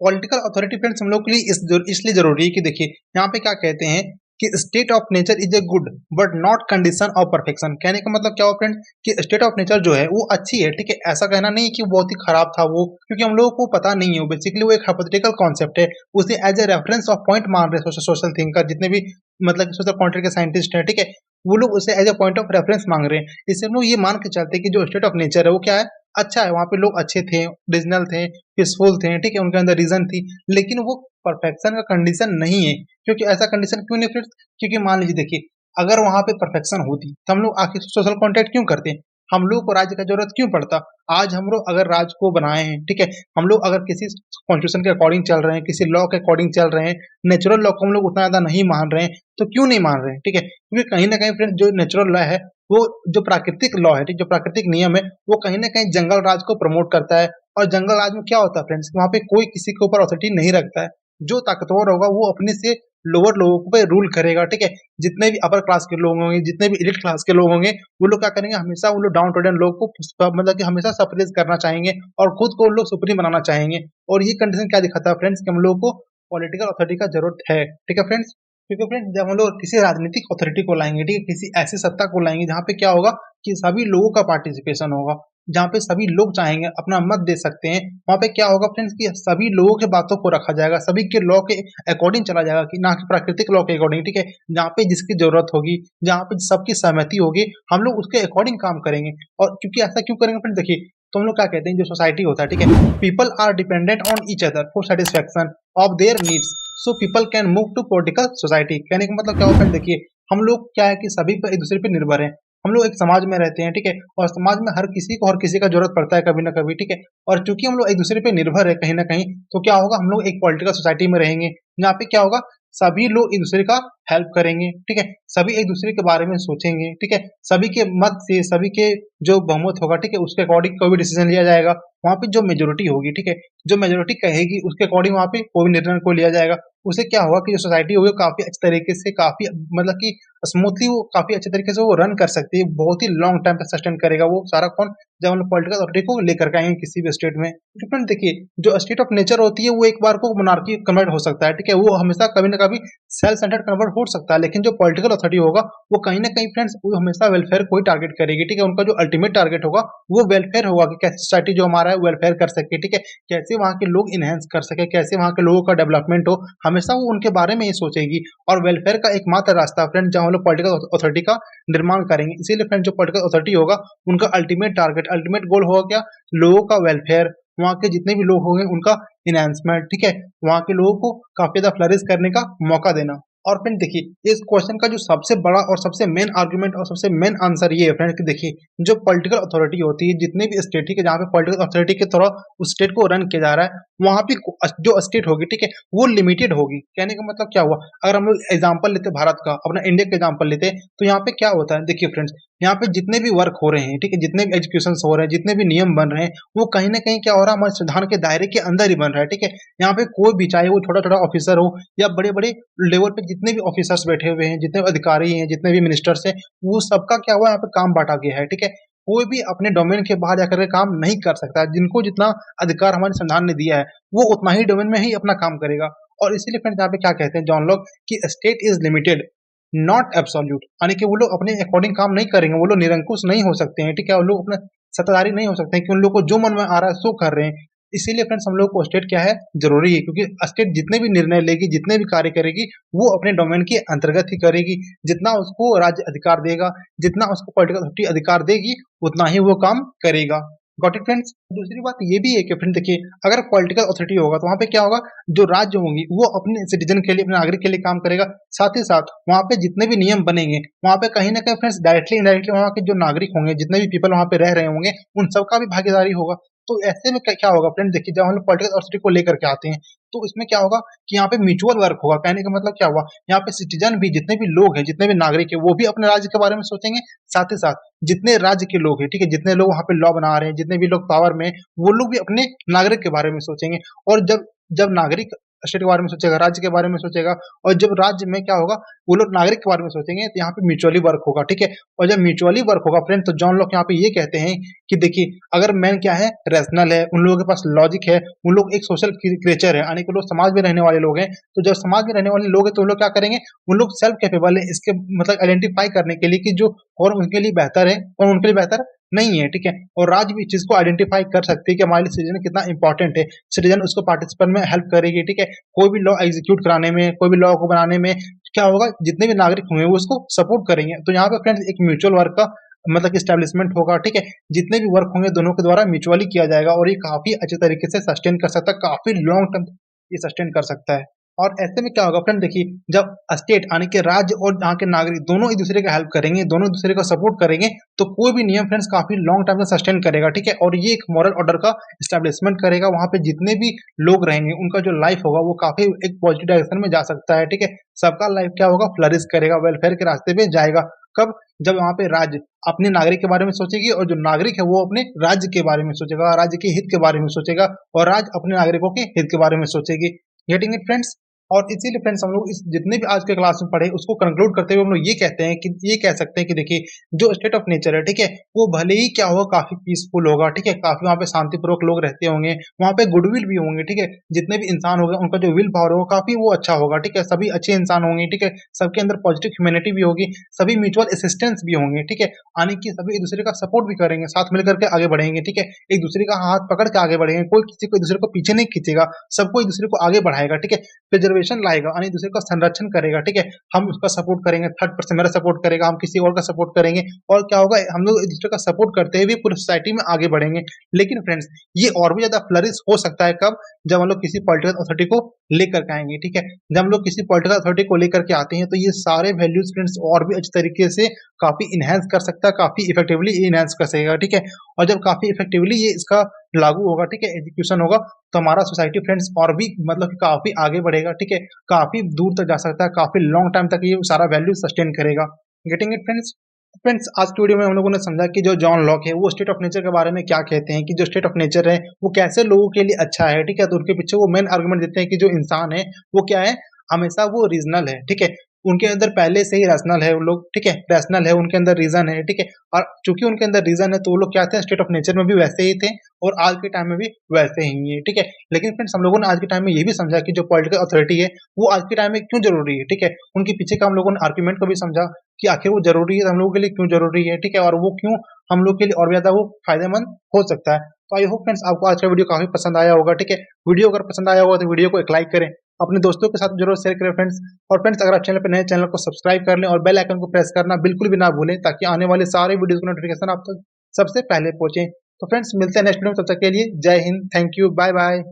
पॉलिटिकल अथॉरिटी फ्रेंड्स हम लोग के लिए इसलिए जरूरी है कि देखिए यहाँ पे क्या कहते हैं कि state of nature is a good but not condition of perfection. कहने का मतलब क्या हो फ्रेंड कि स्टेट ऑफ नेचर जो है वो अच्छी है, ठीक है, ऐसा कहना नहीं कि बहुत ही खराब था वो, क्योंकि हम लोगों को पता नहीं है, बेसिकली वो एक हाइपोथेटिकल कॉन्सेप्ट है, उसे as a reference of point मान रहे सोशल थिंकर, जितने भी मतलब सोशल कॉन्ट्रैक्ट के साइंटिस्ट हैं, ठीक है, वो लोग उसे as a point of reference मांग रहे हैं। इससे हम लोग ये मान के चलते हैं कि जो स्टेट ऑफ नेचर है वो क्या है, अच्छा है, वहाँ पे लोग अच्छे थे, ओरिजिनल थे, पीसफुल थे, ठीक है, उनके अंदर रीजन थी, लेकिन वो परफेक्शन का कंडीशन नहीं है। क्योंकि ऐसा कंडीशन क्यों नहीं फिर, क्योंकि मान लीजिए देखिए अगर वहां पे परफेक्शन होती तो हम लोग आखिर सोशल कॉन्ट्रैक्ट क्यों करते हैं, हम लोग को राज्य का जरूरत क्यों पड़ता। आज हम लोग अगर राज्य को बनाए हैं, ठीक है, हम लोग अगर किसी कॉन्स्टिट्यूशन के अकॉर्डिंग चल रहे हैं, किसी लॉ के अकॉर्डिंग चल रहे हैं, नेचुरल लॉ को हम लोग उतना ज्यादा नहीं मान रहे हैं, तो क्यों नहीं मान रहे हैं, ठीक है, क्योंकि कहीं ना कहीं फ्रेंड जो नेचुरल लॉ है वो जो प्राकृतिक लॉ है, जो प्राकृतिक नियम है वो कहीं ना कहीं जंगल राज को प्रमोट करता है। और जंगल राज में क्या होता है फ्रेंड्स, वहाँ पे कोई किसी के ऊपर अथॉरिटी नहीं रखता है, जो ताकतवर होगा वो अपने से लोअर लोगों पे रूल करेगा, ठीक है। जितने भी अपर क्लास के लोग होंगे, जितने भी एलिट क्लास के लोग होंगे, वो लोग क्या करेंगे, हमेशा वो लोग डाउन टोडन लोग को मतलब कि हमेशा सप्रेस करना चाहेंगे और खुद को लोग सुप्रीम बनाना चाहेंगे। और ये कंडीशन क्या दिखाता है फ्रेंड्स कि हम लोग को पॉलिटिकल अथॉरिटी का जरूरत है, ठीक है फ्रेंड्स। क्योंकि फ्रेंड्स जब हम लोग किसी राजनीतिक अथॉरिटी को लाएंगे, ठीक है, किसी ऐसी सत्ता को लाएंगे जहाँ पे क्या होगा कि सभी लोगों का पार्टिसिपेशन होगा, जहाँ पे सभी लोग चाहेंगे अपना मत दे सकते हैं, वहाँ पे क्या होगा फ्रेंड्स कि सभी लोगों के बातों को रखा जाएगा, सभी के लॉ के अकॉर्डिंग चला जाएगा, कि ना कि प्राकृतिक लॉ के अकॉर्डिंग, ठीक है, जहाँ पे जिसकी जरूरत होगी, जहाँ पे सबकी सहमति होगी, हम लोग उसके अकॉर्डिंग काम करेंगे। और क्योंकि ऐसा क्यों करेंगे फ्रेंड्स देखिए, तो हम लोग क्या कहते हैं, जो सोसाइटी होता है, ठीक है, people are dependent on each other for satisfaction of their needs, so people can move to political society. कहने का मतलब क्या होता है, देखिए हम लोग क्या है कि सभी पर एक दूसरे पर निर्भर है। हम लोग एक समाज में रहते हैं, ठीक है, और समाज में हर किसी को हर किसी का जरूरत पड़ता है कभी ना कभी, ठीक है। और चूंकि हम लोग एक दूसरे पे निर्भर है कहीं ना कहीं, तो क्या होगा, हम लोग एक पॉलिटिकल सोसाइटी में रहेंगे जहाँ पे क्या होगा, सभी लोग एक दूसरे का हेल्प करेंगे, ठीक है, सभी एक दूसरे के बारे में सोचेंगे, ठीक है, सभी के मत से, सभी के जो बहुमत होगा, ठीक है, उसके अकॉर्डिंग कोई भी डिसीजन लिया जाएगा। वहाँ पे जो मेजोरिटी होगी, ठीक है, जो मेजोरिटी कहेगी उसके अकॉर्डिंग वहाँ पे कोई भी निर्णय को लिया जाएगा। उससे क्या होगा कि जो सोसाइटी होगी काफी अच्छे तरीके से, काफी मतलब कि स्मूथली, वो काफी अच्छे तरीके से वो रन कर सकती है, बहुत ही लॉन्ग टाइम तक सस्टेन करेगा वो सारा कौन, जब हम लोग पॉलिटिकल अथॉरिटी को लेकर के आएंगे किसी भी स्टेट में। डिफरेंट देखिए, जो स्टेट ऑफ नेचर होती है वो एक बार को मोनार्की कन्वर्ट हो सकता है, ठीक है, वो हमेशा कभी ना कभी सेल्फ सेंटर्ड कन्वर्ट हो सकता है, लेकिन जो पॉलिटिकल अथॉरिटी होगा वो कहीं ना कहीं फ्रेंड्स वो हमेशा वेलफेयर को ही टारगेट करेगी, ठीक है, उनका जो अल्टीमेट टारगेट होगा वो वेलफेयर होगा कि कैसे सोसाइटी जो हमारा है वेलफेयर कर सके, ठीक है, कैसे वहाँ के लोग इनहेंस कर सके, कैसे वहाँ के लोगों का डेवलपमेंट हो, हमेशा वो उनके बारे में ही सोचेगी। और वेलफेयर का एकमात्र रास्ता फ्रेंड जहाँ हम लोग पॉलिटिकल अथॉरिटी का निर्माण करेंगे, इसीलिए फ्रेंड जो पॉलिटिकल अथॉरिटी होगा उनका अल्टीमेट टारगेट, अल्टीमेट गोल होगा क्या, लोगों का वेलफेयर, वहाँ के जितने भी लोग होंगे उनका इनहेंसमेंट, ठीक है, वहाँ के लोगों को काफी ज्यादा फ्लरिश करने का मौका देना। और फ्रेंड देखिए, इस क्वेश्चन का जो सबसे बड़ा और सबसे मेन आर्गुमेंट और सबसे मेन आंसर ये है फ्रेंड कि देखिए, जो पॉलिटिकल अथॉरिटी होती है, जितने भी स्टेट, ठीक है, जहाँ पे पॉलिटिकल अथॉरिटी के तरह उस स्टेट को रन किया जा रहा है, वहाँ पे जो स्टेट होगी, ठीक है, वो लिमिटेड होगी। कहने का मतलब क्या हुआ, अगर हम लोग एग्जाम्पल लेते भारत का, अपना इंडिया का एग्जाम्पल लेते, तो यहाँ पे क्या होता है, देखिए फ्रेंड्स, यहाँ पे जितने भी वर्क हो रहे हैं, ठीक है, जितने भी एजुकेशन हो रहे हैं, जितने भी नियम बन रहे हैं, वो कहीं ना कहीं क्या हो रहा है, हमारे संविधान के दायरे के अंदर ही बन रहा है, ठीक है। यहाँ पे कोई भी, चाहे वो छोटा छोटा ऑफिसर हो या बड़े बड़े लेवल पे जितने भी ऑफिसर्स बैठे हुए हैं, जितने अधिकारी हैं, जितने भी मिनिस्टर्स हैं, वो सबका क्या हुआ, यहाँ पे काम बांटा गया है, ठीक है। कोई भी अपने डोमेन के बाहर जाकर के काम नहीं कर सकता है। जिनको जितना अधिकार हमारे संविधान ने दिया है, वो उतना ही डोमेन में ही अपना काम करेगा। और इसीलिए फ्रेंड्स यहाँ पे क्या कहते हैं जॉन लोग कि state is limited, not absolute, यानी कि वो लोग अपने अकॉर्डिंग काम नहीं करेंगे, वो लोग निरंकुश नहीं हो सकते हैं, ठीक है, वो लोग अपने सत्ताधारी नहीं हो सकते हैं कि उन लोग को जो मन में आ रहा है सो कर रहे हैं। इसीलिए फ्रेंड्स हम लोग को स्टेट क्या है, जरूरी है, क्योंकि स्टेट जितने भी निर्णय लेगी, जितने भी कार्य करेगी, वो अपने डोमेन के अंतर्गत ही करेगी। जितना उसको राज्य अधिकार देगा, जितना उसको पॉलिटिकल अथॉरिटी अधिकार देगी, उतना ही वो काम करेगा। Got it friends. दूसरी बात ये भी है कि फ्रेंड देखिए, अगर पॉलिटिकल अथॉरिटी होगा तो वहाँ पे क्या होगा, जो राज्य होंगी वो अपने सिटीजन के लिए, अपने नागरिक के लिए काम करेगा। साथ ही साथ वहाँ पे जितने भी नियम बनेंगे, वहाँ पे कहीं ना कहीं फ्रेंड्स डायरेक्टली इनडायरेक्टली वहाँ के जो नागरिक होंगे, जितने भी पीपल वहाँ पे रह रहे होंगे, उन सबका भी भागीदारी होगा। तो ऐसे में क्या क्या होगा फ्रेंड, देखिए, जब हम लोग पॉलिटिकल अथॉरिटी को लेकर के आते हैं, तो इसमें क्या होगा कि यहाँ पे म्यूचुअल वर्क होगा। कहने का मतलब क्या हुआ, यहाँ पे सिटीजन भी, जितने भी लोग हैं, जितने भी नागरिक है, वो भी अपने राज्य के बारे में सोचेंगे। साथ ही साथ जितने राज्य के लोग हैं, ठीक है, जितने लोग वहाँ पे लॉ बना रहे हैं, जितने भी लोग पावर में, वो लोग भी अपने नागरिक के बारे में सोचेंगे। और जब जब नागरिक स्टेट के बारे में सोचेगा, राज्य के बारे में सोचेगा, और जब राज्य में क्या होगा, वो लोग नागरिक के बारे में सोचेंगे, तो यहाँ पे म्यूचुअली वर्क होगा, ठीक है। और जब म्यूचुअली वर्क होगा फ्रेंड, तो जॉन लॉक यहाँ पे ये कहते हैं कि देखिए, अगर मैन क्या है, रेशनल है, उन लोगों के पास लॉजिक है, उन लोग एक सोशल क्रिएचर है, यानी कि लोग समाज में रहने वाले लोग हैं। तो जब समाज में रहने वाले लोग हैं, तो उन लोग क्या करेंगे, उन लोग सेल्फ कैपेबल है इसके मतलब आइडेंटिफाई करने के लिए कि जो और उनके लिए बेहतर है और उनके लिए बेहतर नहीं है, ठीक है। और राज्य भी इस चीज को आइडेंटिफाई कर सकती है कि हमारे लिए सिटीजन कितना इंपॉर्टेंट है, सिटीजन उसको पार्टिसिपेंट में हेल्प करेगी, ठीक है। कोई भी लॉ एग्जीक्यूट कराने में, कोई भी लॉ को बनाने में क्या होगा, जितने भी नागरिक होंगे वो उसको सपोर्ट करेंगे। तो यहाँ पे फ्रेंड्स एक म्यूचुअल वर्क का मतलब इस्टेब्लिशमेंट होगा, ठीक है। जितने भी वर्क होंगे दोनों के द्वारा म्यूचुअली किया जाएगा, और ये काफी अच्छे तरीके से सस्टेन कर सकता है, काफी लॉन्ग टर्म ये सस्टेन कर सकता है। और ऐसे में क्या होगा फ्रेंड, देखिए, जब स्टेट यानी कि राज्य और यहाँ के नागरिक दोनों एक दूसरे का हेल्प करेंगे, दोनों एक दूसरे का सपोर्ट करेंगे, तो कोई भी नियम फ्रेंड्स काफी लॉन्ग टाइम में सस्टेन करेगा, ठीक है। और ये एक मॉरल ऑर्डर का स्टैब्लिशमेंट करेगा। वहां पे जितने भी लोग रहेंगे उनका जो लाइफ होगा वो काफी एक पॉजिटिव डायरेक्शन में जा सकता है, ठीक है। सबका लाइफ क्या होगा, फ्लरिश करेगा, वेलफेयर के रास्ते पे जाएगा। कब, जब वहां पे राज्य अपने नागरिक के बारे में सोचेगी, और जो नागरिक है वो अपने राज्य के बारे में सोचेगा, राज्य के हित के बारे में सोचेगा, और राज्य अपने नागरिकों के हित के बारे में सोचेगी। Getting it friends. और इसीलिए फ्रेंड्स हम लोग इस जितने भी आज के क्लास में पढ़े उसको कंक्लूड करते हुए हम लोग ये कहते हैं कि ये कह सकते हैं कि देखिए, जो स्टेट ऑफ नेचर है, ठीक है, वो भले ही क्या होगा, काफी पीसफुल होगा, ठीक है, काफी वहाँ पे शांतिपूर्वक लोग रहते होंगे, वहाँ पे गुडविल भी होंगे, ठीक है। जितने भी इंसान होंगे उनका जो विल पावर होगा काफी वो अच्छा होगा, ठीक है, सभी अच्छे इंसान होंगे, ठीक है, सबके अंदर पॉजिटिव ह्यूमैनिटी भी होगी, सभी म्यूचुअल असिस्टेंस भी होंगे, ठीक है, यानी कि सभी एक दूसरे का सपोर्ट भी करेंगे, साथ मिलकर के आगे बढ़ेंगे, ठीक है, एक दूसरे का हाथ पकड़ के आगे बढ़ेंगे, कोई किसी को एक दूसरे को पीछे नहीं खींचेगा, सबको एक दूसरे को आगे बढ़ाएगा, ठीक है। प्रिजर्वेशन कोऑपरेशन लाएगा यानी दूसरे का संरक्षण करेगा, ठीक है। हम उसका सपोर्ट करेंगे, थर्ड पर्सन मेरा सपोर्ट करेगा, हम किसी और का सपोर्ट करेंगे और क्या होगा, हम लोग एक दूसरे का सपोर्ट करते हुए पूरी सोसाइटी में आगे बढ़ेंगे। लेकिन फ्रेंड्स ये और भी ज्यादा फ्लरिश हो सकता है कब, जब हम लोग किसी पॉलिटिकल अथॉरिटी को लेकर के आएंगे, ठीक है। जब हम लोग किसी पॉलिटिकल अथॉरिटी को लेकर के आते हैं तो ये सारे वैल्यूज फ्रेंड्स और भी अच्छे तरीके से काफी इनहेंस कर सकता है, काफी इफेक्टिवली इनहेंस कर सकेगा, ठीक है। और जब काफी इफेक्टिवली ये इसका लागू होगा, ठीक है, एग्जीक्यूशन होगा, तो हमारा सोसाइटी फ्रेंड्स और भी मतलब कि काफी आगे बढ़ेगा, ठीक है। काफी दूर तक जा सकता है, काफी लॉन्ग टाइम तक ये सारा वैल्यू सस्टेन करेगा। Getting it friends? फ्रेंड्स आज की वीडियो में हम लोगों ने समझा कि जो जॉन लॉक है वो स्टेट ऑफ नेचर के बारे में क्या कहते हैं, कि जो स्टेट ऑफ नेचर है वो कैसे लोगों के लिए अच्छा है, ठीक है। तो उनके पीछे वो मेन आर्गुमेंट देते हैं कि जो इंसान है वो क्या है, हमेशा वो रीजनल है, ठीक है। उनके अंदर पहले से ही रैशनल है वो लोग, ठीक है, रैशनल है, उनके अंदर रीजन है, ठीक है। और चूंकि उनके अंदर रीजन है तो वो लोग क्या थे, स्टेट ऑफ नेचर में भी वैसे ही थे और आज के टाइम में भी वैसे ही है, ठीक है। लेकिन फ्रेंड्स हम लोगों ने आज के टाइम में ये भी समझा कि जो पॉलिटिकल अथॉरिटी है वो आज के टाइम में क्यों जरूरी है, ठीक है। उनके पीछे का हम लोगों ने आर्ग्यूमेंट को भी समझा कि आखिर वो जरूरी है, हम लोगों के लिए क्यों जरूरी है, ठीक है, और वो क्यों हम लोग के लिए और ज्यादा वो फायदेमंद हो सकता है। तो आई होप फ्रेंड्स आपको आज का वीडियो काफी पसंद आया होगा, ठीक है। वीडियो अगर पसंद आया होगा तो वीडियो को एक लाइक करें, अपने दोस्तों के साथ जरूर शेयर करें फ्रेंड्स। और फ्रेंड्स अगर आप चैनल पर नए, चैनल को सब्सक्राइब कर लें और बेल आइकन को प्रेस करना बिल्कुल भी ना भूलें, ताकि आने वाले सारे वीडियो की नोटिफिकेशन आप तक सबसे पहले पहुंचे। तो फ्रेंड्स मिलते हैं नेक्स्ट वीडियो में, तब तक के लिए जय हिंद, थैंक यू, बाय बाय।